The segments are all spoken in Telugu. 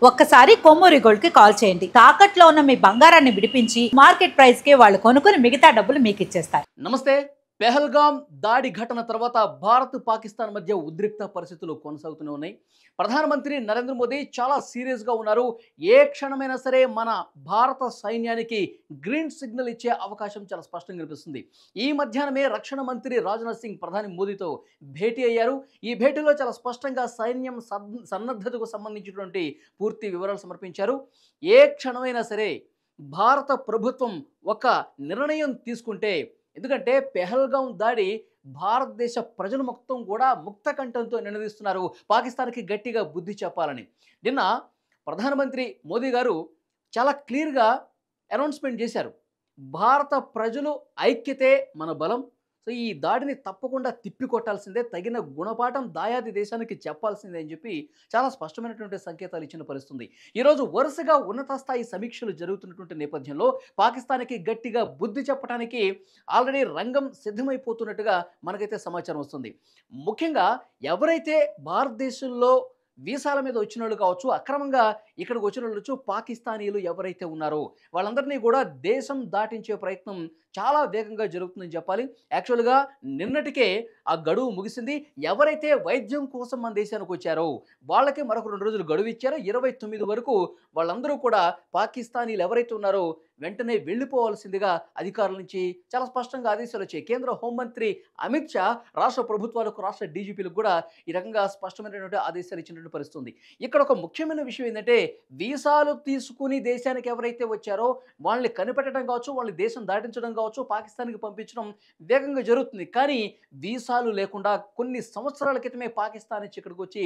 ఒక్కసారి కొమ్మూరి గోల్డ్ కి కాల్ చేయండి. తాకట్లో ఉన్న మీ బంగారాన్ని విడిపించి మార్కెట్ ప్రైస్ కి వాళ్ళు కొనుక్కుని మిగతా డబ్బులు మీకు ఇచ్చేస్తారు. నమస్తే. పెహల్గాం దాడి ఘటన తర్వాత భారత్ పాకిస్తాన్ మధ్య ఉద్రిక్త పరిస్థితులు కొనసాగుతూనే ఉన్నాయి. ప్రధానమంత్రి నరేంద్ర మోదీ చాలా సీరియస్గా ఉన్నారు. ఏ క్షణమైనా సరే మన భారత సైన్యానికి గ్రీన్ సిగ్నల్ ఇచ్చే అవకాశం చాలా స్పష్టంగా కనిపిస్తుంది. ఈ మధ్యాహ్నమే రక్షణ మంత్రి రాజ్నాథ్ సింగ్ ప్రధాని మోదీతో భేటీ అయ్యారు. ఈ భేటీలో చాలా స్పష్టంగా సైన్యం సన్నద్ధతకు సంబంధించినటువంటి పూర్తి వివరాలు సమర్పించారు. ఏ క్షణమైనా సరే భారత ప్రభుత్వం ఒక నిర్ణయం తీసుకుంటే, ఎందుకంటే పెహల్గాం దాడి భారతదేశ ప్రజలు మొత్తం కూడా ముక్త కంఠంతో నినదిస్తున్నారు పాకిస్తాన్కి గట్టిగా బుద్ధి చెప్పాలని. నిన్న ప్రధానమంత్రి మోదీ గారు చాలా క్లియర్గా అనౌన్స్మెంట్ చేశారు. భారత ప్రజలు ఐక్యతే మన బలం. సో ఈ దాడిని తప్పకుండా తిప్పికొట్టాల్సిందే, తగిన గుణపాఠం దాయాది దేశానికి చెప్పాల్సిందే అని చెప్పి చాలా స్పష్టమైనటువంటి సంకేతాలు ఇచ్చిన పరిస్థితుంది. ఈరోజు వరుసగా ఉన్నత స్థాయి సమీక్షలు జరుగుతున్నటువంటి నేపథ్యంలో పాకిస్తాన్కి గట్టిగా బుద్ధి చెప్పడానికి ఆల్రెడీ రంగం సిద్ధమైపోతున్నట్టుగా మనకైతే సమాచారం వస్తుంది. ముఖ్యంగా ఎవరైతే భారతదేశంలో వీసాల మీద వచ్చిన వాళ్ళు కావచ్చు, అక్రమంగా ఇక్కడికి వచ్చిన వాళ్ళు పాకిస్తానీలు ఎవరైతే ఉన్నారో వాళ్ళందరినీ కూడా దేశం దాటించే ప్రయత్నం చాలా వేగంగా జరుగుతుందని చెప్పాలి. యాక్చువల్గా నిన్నటికే ఆ గడువు ముగిసింది. ఎవరైతే వైద్యం కోసం మన దేశానికి వచ్చారో వాళ్ళకి మరొక 2 రోజులు గడువు ఇచ్చారో 29 వరకు వాళ్ళందరూ కూడా పాకిస్తానీలు ఎవరైతే ఉన్నారో వెంటనే వెళ్ళిపోవాల్సిందిగా అధికారుల నుంచి చాలా స్పష్టంగా ఆదేశాలు వచ్చాయి. కేంద్ర హోంమంత్రి అమిత్ షా రాష్ట్ర ప్రభుత్వాలకు, రాష్ట్ర డీజీపీలకు కూడా ఈ రకంగా స్పష్టమైనటువంటి ఆదేశాలు ఇచ్చినటువంటి పరిస్థితుంది. ఇక్కడ ఒక ముఖ్యమైన విషయం ఏంటంటే, వీసాలు తీసుకుని దేశానికి ఎవరైతే వచ్చారో వాళ్ళని కనిపెట్టడం కావచ్చు, వాళ్ళని దేశం దాటించడం కావచ్చు, పాకిస్తాన్కి పంపించడం వేగంగా జరుగుతుంది. కానీ వీసాలు లేకుండా కొన్ని సంవత్సరాల క్రితమే పాకిస్తాన్ నుంచి ఇక్కడికి వచ్చి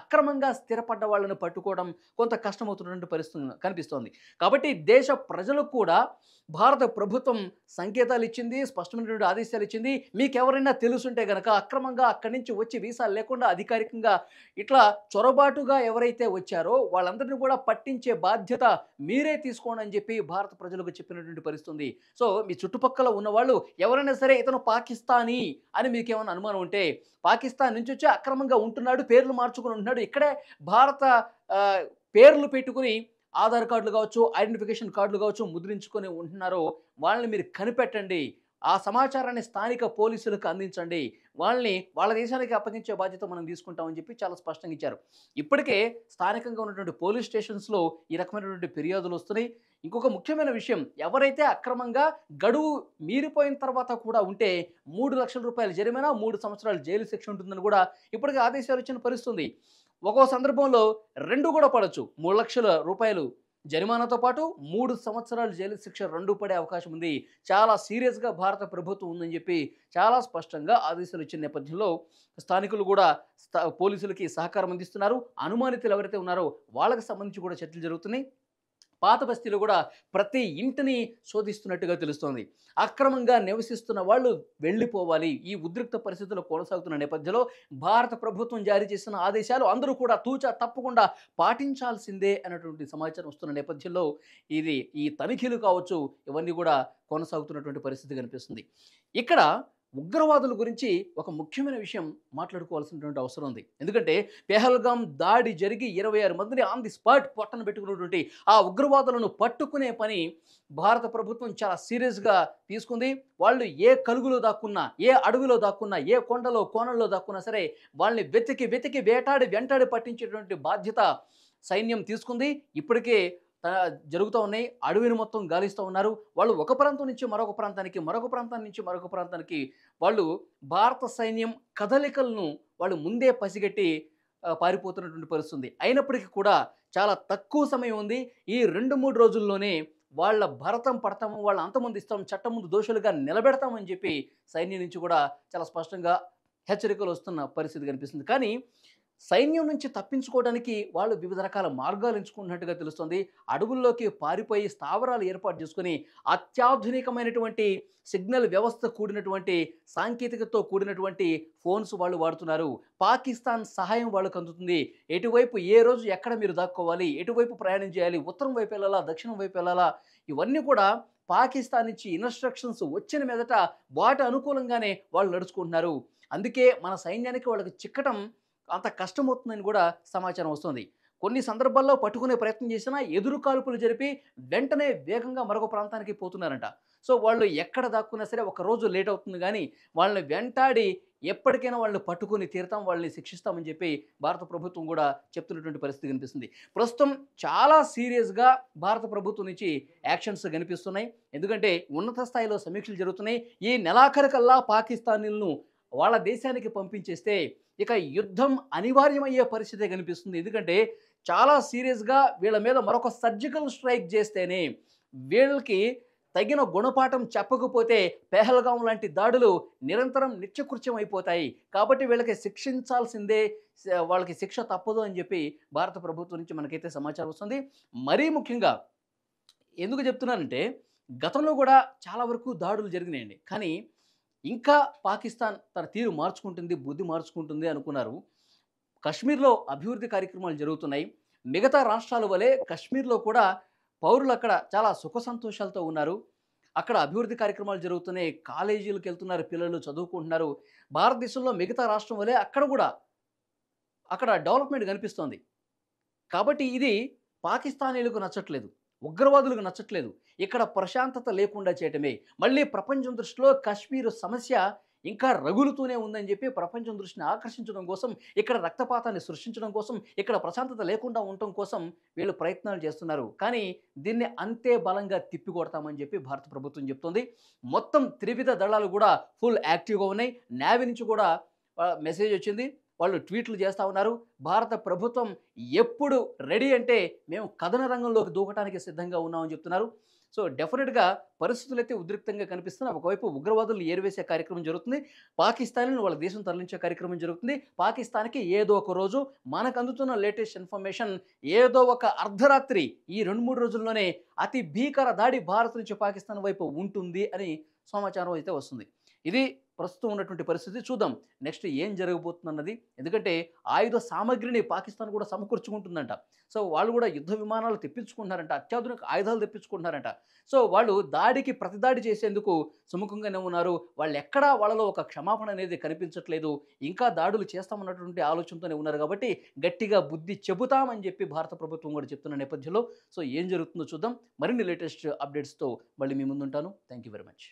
అక్రమంగా స్థిరపడ్డ వాళ్ళని పట్టుకోవడం కొంత కష్టమవుతున్నటువంటి పరిస్థితి కనిపిస్తోంది. కాబట్టి దేశ ప్రజలకు కూడా భారత ప్రభుత్వం సంకేతాలు ఇచ్చింది, స్పష్టమైనటువంటి ఆదేశాలు ఇచ్చింది. మీకు ఎవరైనా తెలుసుంటే గనక అక్రమంగా అక్కడి నుంచి వచ్చి వీసాలు లేకుండా అధికారికంగా ఇట్లా చొరబాటుగా ఎవరైతే వచ్చారో వాళ్ళందరినీ కూడా పట్టించే బాధ్యత మీరే తీసుకోండి అని చెప్పి భారత ప్రజలకు చెప్పినటువంటి పరిస్థితుంది. సో మీ చుట్టుపక్కల ఉన్నవాళ్ళు ఎవరైనా సరే ఇతను పాకిస్తానీ అని మీకు ఏమైనా అనుమానం ఉంటే, పాకిస్తాన్ నుంచి వచ్చి అక్రమంగా ఉంటున్నాడు, పేర్లు మార్చుకుని ఉంటున్నాడు, ఇక్కడే భారత పేర్లు పెట్టుకుని ఆధార్ కార్డులు కావచ్చు, ఐడెంటిఫికేషన్ కార్డులు కావచ్చు ముద్రించుకొని ఉంటున్నారో వాళ్ళని మీరు కనిపెట్టండి. ఆ సమాచారాన్ని స్థానిక పోలీసులకు అందించండి. వాళ్ళని వాళ్ళ దేశానికి అప్పగించే బాధ్యత మనం తీసుకుంటామని చెప్పి చాలా స్పష్టంగా ఇచ్చారు. ఇప్పటికే స్థానికంగా ఉన్నటువంటి పోలీస్ స్టేషన్స్లో ఈ రకమైనటువంటి ఫిర్యాదులు వస్తున్నాయి. ఇంకొక ముఖ్యమైన విషయం, ఎవరైతే అక్రమంగా గడువు మీరిపోయిన తర్వాత కూడా ఉంటే 3 లక్షల రూపాయల జరిమానా, 3 సంవత్సరాల జైలు శిక్ష ఉంటుందని కూడా ఇప్పటికే ఆదేశాలు ఇచ్చిన పరిస్థితుంది. ఒక్కో సందర్భంలో 2 కూడా పడవచ్చు. 3 లక్షల రూపాయలు జరిమానాతో పాటు 3 సంవత్సరాలు జైలు శిక్ష 2 పడే అవకాశం ఉంది. చాలా సీరియస్గా భారత ప్రభుత్వం ఉందని చెప్పి చాలా స్పష్టంగా ఆదేశాలు ఇచ్చిన నేపథ్యంలో స్థానికులు కూడా పోలీసులకి సహకారం అందిస్తున్నారు. అనుమానితులు ఎవరైతే ఉన్నారో వాళ్ళకి సంబంధించి కూడా చర్చలు జరుగుతున్నాయి. పాత బస్తీలో కూడా ప్రతి ఇంటిని శోధిస్తున్నట్టుగా తెలుస్తోంది. అక్రమంగా నివసిస్తున్న వాళ్ళు వెళ్ళిపోవాలి. ఈ ఉద్రిక్త పరిస్థితులు కొనసాగుతున్న నేపథ్యంలో భారత ప్రభుత్వం జారీ చేసిన ఆదేశాలు అందరూ కూడా తూచా తప్పకుండా పాటించాల్సిందే అన్నటువంటి సమాచారం వస్తున్న నేపథ్యంలో ఈ తనిఖీలు కావచ్చు ఇవన్నీ కూడా కొనసాగుతున్నటువంటి పరిస్థితి కనిపిస్తుంది. ఇక్కడ ఉగ్రవాదుల గురించి ఒక ముఖ్యమైన విషయం మాట్లాడుకోవాల్సినటువంటి అవసరం ఉంది. ఎందుకంటే పెహల్గాం దాడి జరిగి 26 మందిని ఆన్ ది స్పాట్ పొట్టన పెట్టుకున్నటువంటి ఆ ఉగ్రవాదులను పట్టుకునే పని భారత ప్రభుత్వం చాలా సీరియస్గా తీసుకుంది. వాళ్ళు ఏ కలుగులో దాక్కున్నా, ఏ అడవిలో దాక్కున్నా, ఏ కొండలో కోణంలో దాక్కున్నా సరే వాళ్ళని వెతికి వెంటాడి పట్టించేటువంటి బాధ్యత సైన్యం తీసుకుంది. ఇప్పటికే జరుగుతూ ఉన్నాయి. అడవిని మొత్తం గాలిస్తూ ఉన్నారు. వాళ్ళు ఒక ప్రాంతం నుంచి మరొక ప్రాంతానికి, మరొక ప్రాంతం నుంచి మరొక ప్రాంతానికి వాళ్ళు భారత సైన్యం కదలికలను వాళ్ళు ముందే పసిగట్టి పారిపోతున్నటువంటి పరిస్థితుంది. అయినప్పటికీ కూడా చాలా తక్కువ సమయం ఉంది. ఈ 2-3 రోజుల్లోనే వాళ్ళ భరతం పడతాము, వాళ్ళ అంతమొందిస్తాం, చట్టం ముందు దోషులుగా నిలబెడతామని చెప్పి సైన్యం నుంచి కూడా చాలా స్పష్టంగా హెచ్చరికలు వస్తున్న పరిస్థితి కనిపిస్తుంది. కానీ సైన్యం నుంచి తప్పించుకోవడానికి వాళ్ళు వివిధ రకాల మార్గాలు ఎంచుకుంటున్నట్టుగా తెలుస్తుంది. అడవుల్లోకి పారిపోయి స్థావరాలు ఏర్పాటు చేసుకుని అత్యాధునికమైనటువంటి సిగ్నల్ వ్యవస్థ కూడినటువంటి సాంకేతికతతో కూడినటువంటి ఫోన్స్ వాళ్ళు వాడుతున్నారు. పాకిస్తాన్ సహాయం వాళ్ళకు అందుతుంది. ఎటువైపు ఏ రోజు ఎక్కడ మీరు దాక్కోవాలి, ఎటువైపు ప్రయాణం చేయాలి, ఉత్తరం వైపు వెళ్ళాలా, దక్షిణం వైపు వెళ్ళాలా, ఇవన్నీ కూడా పాకిస్తాన్ నుంచి ఇన్స్ట్రక్షన్స్ వచ్చిన మీదట వాటి అనుకూలంగానే వాళ్ళు నడుచుకుంటున్నారు. అందుకే మన సైన్యానికి వాళ్ళకి చిక్కటం అంత కష్టమవుతుందని కూడా సమాచారం వస్తుంది. కొన్ని సందర్భాల్లో పట్టుకునే ప్రయత్నం చేసినా ఎదురు కాల్పులు జరిపి వెంటనే వేగంగా మరొక ప్రాంతానికి పోతున్నారంట. సో వాళ్ళు ఎక్కడ దాక్కున్నా సరే ఒక రోజు లేట్ అవుతుంది గానీ, వాళ్ళని వెంటాడి ఎప్పటికైనా వాళ్ళని పట్టుకొని తీరుతాం, వాళ్ళని శిక్షిస్తామని చెప్పి భారత ప్రభుత్వం గూడా చెప్తున్నటువంటి పరిస్థితి కనిపిస్తుంది. ప్రస్తుతం చాలా సీరియస్‌గా భారత ప్రభుత్వం నుంచి యాక్షన్స్ కనిపిస్తున్నాయి. ఎందుకంటే ఉన్నత స్థాయిలో సమీక్షలు జరుగుతున్నాయి. ఈ నెలాఖరుకల్లా పాకిస్తానీలను వాళ్ళ దేశానికి పంపించేస్తే ఇక యుద్ధం అనివార్యమయ్యే పరిస్థితే కనిపిస్తుంది. ఎందుకంటే చాలా సీరియస్‌గా వీళ్ళ మీద మరొక సర్జికల్ స్ట్రైక్ చేస్తేనే వీళ్ళకి తగిన గుణపాఠం చెప్పకపోతే పెహల్గాం లాంటి దాడులు నిరంతరం నిత్యకృత్యం అయిపోతాయి. కాబట్టి వీళ్ళకి శిక్షించాల్సిందే, వాళ్ళకి శిక్ష తప్పదు అని చెప్పి భారత ప్రభుత్వం నుంచి మనకైతే సమాచారం వస్తుంది. మరీ ముఖ్యంగా ఎందుకు చెప్తున్నానంటే గతంలో కూడా చాలా వరకు దాడులు జరిగినాయండి. కానీ ఇంకా పాకిస్తాన్ తన తీరు మార్చుకుంటుంది, బుద్ధి మార్చుకుంటుంది అనుకున్నారు. కశ్మీర్‌లో అభివృద్ధి కార్యక్రమాలు జరుగుతున్నాయి. మిగతా రాష్ట్రాల వలె కశ్మీర్‌లో కూడా పౌరులు అక్కడ చాలా సుఖ సంతోషాలతో ఉన్నారు. అక్కడ అభివృద్ధి కార్యక్రమాలు జరుగుతున్నాయి. కాలేజీలకు వెళ్తున్నారు, పిల్లలు చదువుకుంటున్నారు. భారతదేశంలో మిగతా రాష్ట్రం వలె అక్కడ కూడా అక్కడ డెవలప్‌మెంట్ కనిపిస్తోంది. కాబట్టి ఇది పాకిస్తానీలకు నచ్చట్లేదు, ఉగ్రవాదులకు నచ్చట్లేదు. ఇక్కడ ప్రశాంతత లేకుండా చేయటమే. మళ్ళీ ప్రపంచం దృష్టిలో కశ్మీర్ సమస్య ఇంకా రగులుతూనే ఉందని చెప్పి ప్రపంచం దృష్టిని ఆకర్షించడం కోసం, ఇక్కడ రక్తపాతాన్ని సృష్టించడం కోసం, ఇక్కడ ప్రశాంతత లేకుండా ఉండటం కోసం వీళ్ళు ప్రయత్నాలు చేస్తున్నారు. కానీ దీన్ని అంతే బలంగా తిప్పికొడతామని చెప్పి భారత ప్రభుత్వం చెప్తోంది. మొత్తం త్రివిధ దళాలు కూడా ఫుల్ యాక్టివ్‌గా ఉన్నాయి. నేవీ నుంచి కూడా మెసేజ్ వచ్చింది. వాళ్ళు ట్వీట్లు చేస్తూ ఉన్నారు. భారత ప్రభుత్వం ఎప్పుడు రెడీ అంటే మేము కథన రంగంలోకి దూకడానికి సిద్ధంగా ఉన్నామని చెప్తున్నారు. సో డెఫినెట్‌గా పరిస్థితులైతే ఉద్రిక్తంగా కనిపిస్తున్నాయి. ఒకవైపు ఉగ్రవాదులను ఏరివేసే కార్యక్రమం జరుగుతుంది. పాకిస్తాన్‌ని వాళ్ళ దేశం తరలించే కార్యక్రమం జరుగుతుంది. పాకిస్తాన్‌కి ఏదో ఒక రోజు మనకు అందుతున్న లేటెస్ట్ ఇన్ఫర్మేషన్ ఏదో ఒక అర్ధరాత్రి ఈ 2-3 రోజుల్లోనే అతి భీకర దాడి భారత్ నుంచి పాకిస్తాన్ వైపు ఉంటుంది అని సమాచారం అయితే వస్తుంది. ఇది ప్రస్తుతం ఉన్నటువంటి పరిస్థితి. చూద్దాం నెక్స్ట్ ఏం జరగబోతుందన్నది. ఎందుకంటే ఆయుధ సామగ్రిని పాకిస్తాన్ కూడా సమకూర్చుకుంటుందంట. సో వాళ్ళు కూడా యుద్ధ విమానాలు తెప్పించుకుంటున్నారంట, అత్యాధునిక ఆయుధాలు తెప్పించుకుంటున్నారంట. సో వాళ్ళు దాడికి ప్రతిదాడి చేసేందుకు సుముఖంగానే ఉన్నారు. వాళ్ళు ఎక్కడా వాళ్ళలో ఒక క్షమాపణ అనేది కనిపించట్లేదు. ఇంకా దాడులు చేస్తామన్నటువంటి ఆలోచనతోనే ఉన్నారు. కాబట్టి గట్టిగా బుద్ధి చెబుతామని చెప్పి భారత ప్రభుత్వం కూడా చెప్తున్న నేపథ్యంలో సో ఏం జరుగుతుందో చూద్దాం. మరిన్ని లేటెస్ట్ అప్డేట్స్తో మళ్ళీ మీ ముందుంటాను. Thank you very much.